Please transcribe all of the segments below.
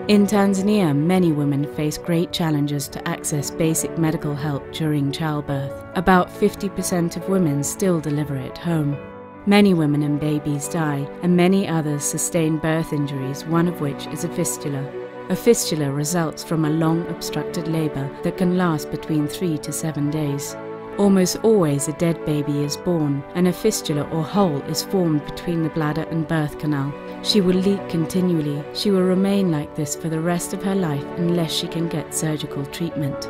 In Tanzania, many women face great challenges to access basic medical help during childbirth. About 50% of women still deliver at home. Many women and babies die, and many others sustain birth injuries, one of which is a fistula. A fistula results from a long obstructed labour that can last between 3 to 7 days. Almost always a dead baby is born, and a fistula or hole is formed between the bladder and birth canal. She will leak continually. She will remain like this for the rest of her life unless she can get surgical treatment.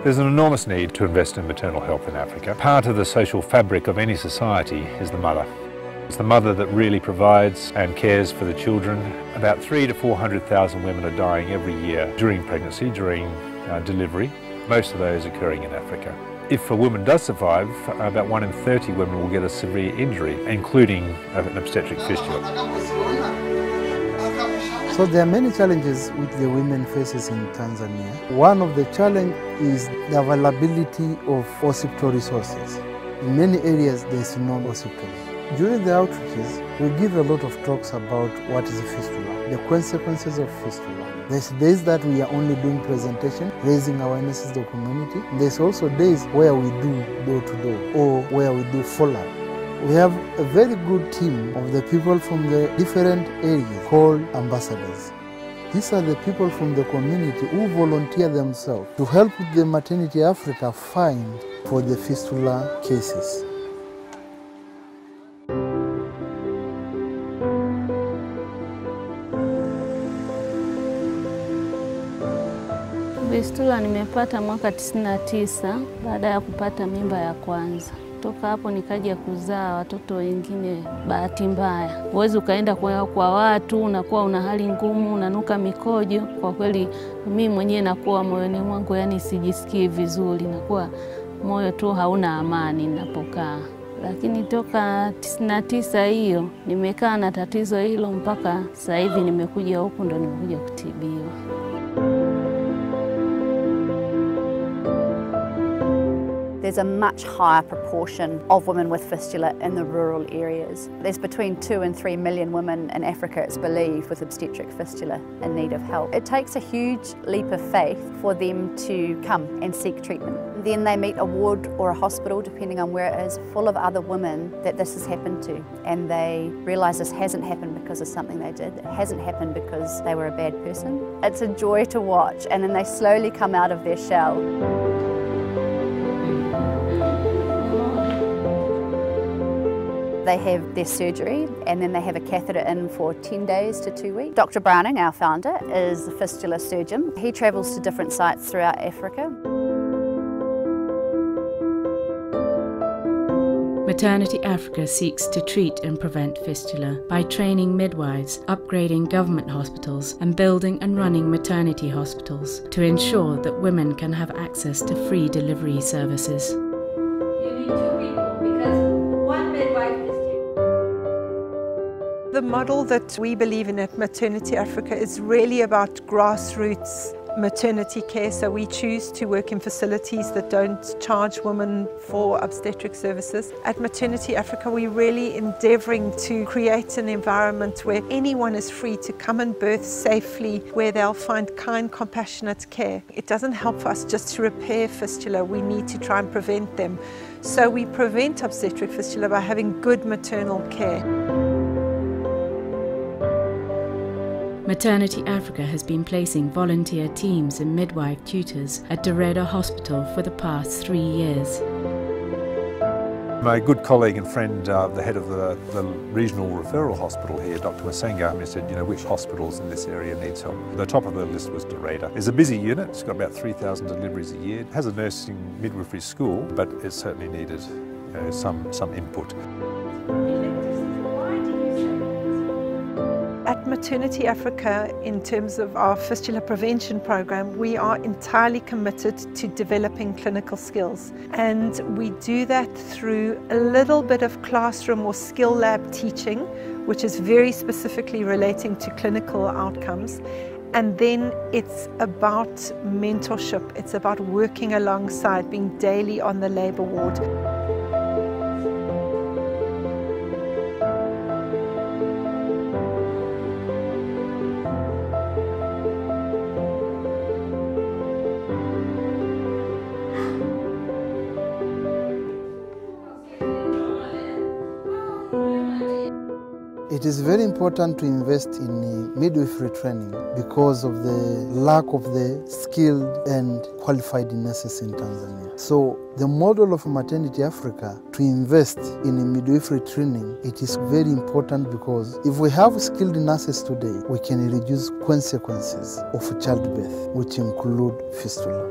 There's an enormous need to invest in maternal health in Africa. Part of the social fabric of any society is the mother. It's the mother that really provides and cares for the children. About 300,000 to 400,000 women are dying every year during pregnancy, during delivery, most of those occurring in Africa. If a woman does survive, about 1 in 30 women will get a severe injury, including an obstetric fistula. So there are many challenges which the women faces in Tanzania. One of the challenges is the availability of hospital resources. In many areas there is no hospital. During the outreaches, we give a lot of talks about what is a fistula, the consequences of fistula. There's days that we are only doing presentation, raising awareness in the community. There's also days where we do door-to-door or where we do follow-up. We have a very good team of the people from the different areas called ambassadors. These are the people from the community who volunteer themselves to help the Maternity Africa find for the fistula cases. Fistula nimepata mwaka 99 baada ya kupata mimba ya kwanza. Toka hapo nikaja kuzaa watoto wengine bahati mbaya. Huwezi ukaenda kwa watu, unakuwa una hali ngumu, unanuka mikojo. Kwa kweli mimi mwenyewe nakuwa moyoni mwangu yani sijisikii vizuri, nakuwa moyo tu hauna amani ninapokaa. Lakini toka 99 hiyo nimekaa na tatizo hilo mpaka sasa hivi nimekuja huku ndo nimekuja kutibiwa. There's a much higher proportion of women with fistula in the rural areas. There's between 2 and 3 million women in Africa, it's believed, with obstetric fistula in need of help. It takes a huge leap of faith for them to come and seek treatment. Then they meet a ward or a hospital, depending on where it is, full of other women that this has happened to. And they realise this hasn't happened because of something they did. It hasn't happened because they were a bad person. It's a joy to watch, and then they slowly come out of their shell. They have their surgery and then they have a catheter in for 10 days to 2 weeks. Dr. Browning, our founder, is a fistula surgeon. He travels to different sites throughout Africa. Maternity Africa seeks to treat and prevent fistula by training midwives, upgrading government hospitals, and building and running maternity hospitals to ensure that women can have access to free delivery services. You need 2 people because 1 midwife is The model that we believe in at Maternity Africa is really about grassroots maternity care. So we choose to work in facilities that don't charge women for obstetric services. At Maternity Africa, we're really endeavouring to create an environment where anyone is free to come and birth safely, where they'll find kind, compassionate care. It doesn't help for us just to repair fistula, we need to try and prevent them. So we prevent obstetric fistula by having good maternal care. Maternity Africa has been placing volunteer teams and midwife tutors at Doreda Hospital for the past 3 years. My good colleague and friend, the head of the regional referral hospital here, Dr. Masenga, said, which hospitals in this area needs help. The top of the list was Doreda. It's a busy unit, it's got about 3,000 deliveries a year. It has a nursing midwifery school, but it certainly needed some input. At Maternity Africa, in terms of our fistula prevention program, we are entirely committed to developing clinical skills. And we do that through a little bit of classroom or skill lab teaching, which is very specifically relating to clinical outcomes. And then it's about mentorship. It's about working alongside, being daily on the labour ward. It is very important to invest in midwifery training because of the lack of the skilled and qualified nurses in Tanzania. So the model of Maternity Africa to invest in midwifery training, it is very important because if we have skilled nurses today, we can reduce consequences of childbirth, which include fistula.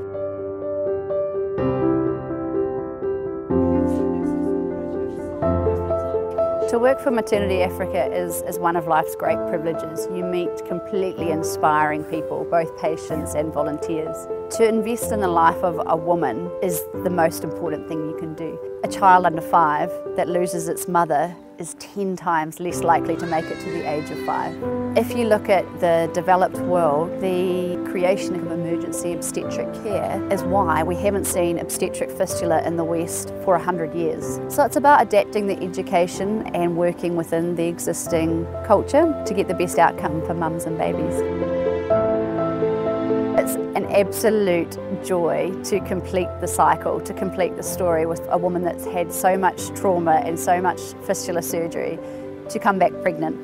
To work for Maternity Africa is one of life's great privileges. You meet completely inspiring people, both patients and volunteers. To invest in the life of a woman is the most important thing you can do. A child under 5 that loses its mother is 10 times less likely to make it to the age of 5. If you look at the developed world, the creation of emergency obstetric care is why we haven't seen obstetric fistula in the West for 100 years. So it's about adapting the education and working within the existing culture to get the best outcome for mums and babies. It's an absolute joy to complete the cycle, to complete the story with a woman that's had so much trauma and so much fistula surgery to come back pregnant.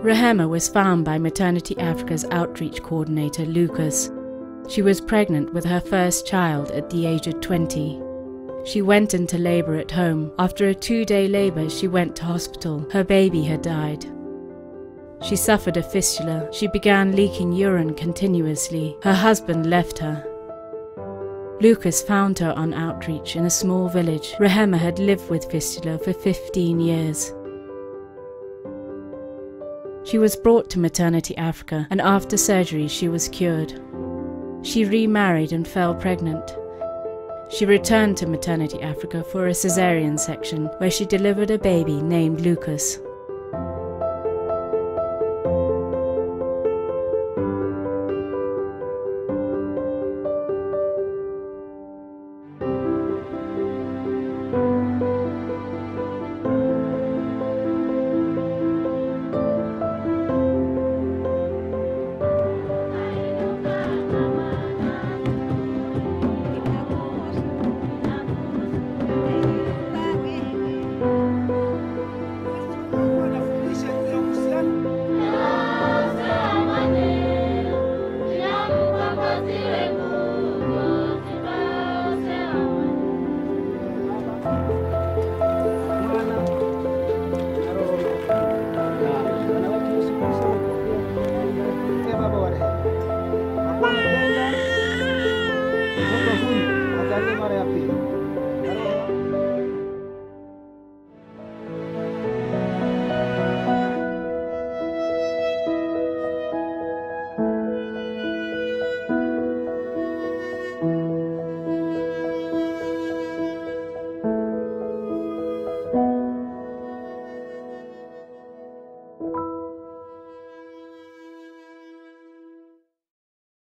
Rehema was found by Maternity Africa's outreach coordinator, Lucas. She was pregnant with her first child at the age of 20. She went into labour at home. After a 2-day labour, she went to hospital. Her baby had died. She suffered a fistula. She began leaking urine continuously. Her husband left her. Lucas found her on outreach in a small village. Rehema had lived with fistula for 15 years. She was brought to Maternity Africa, and after surgery she was cured. She remarried and fell pregnant. She returned to Maternity Africa for a caesarean section, where she delivered a baby named Lucas. Mara ya pili.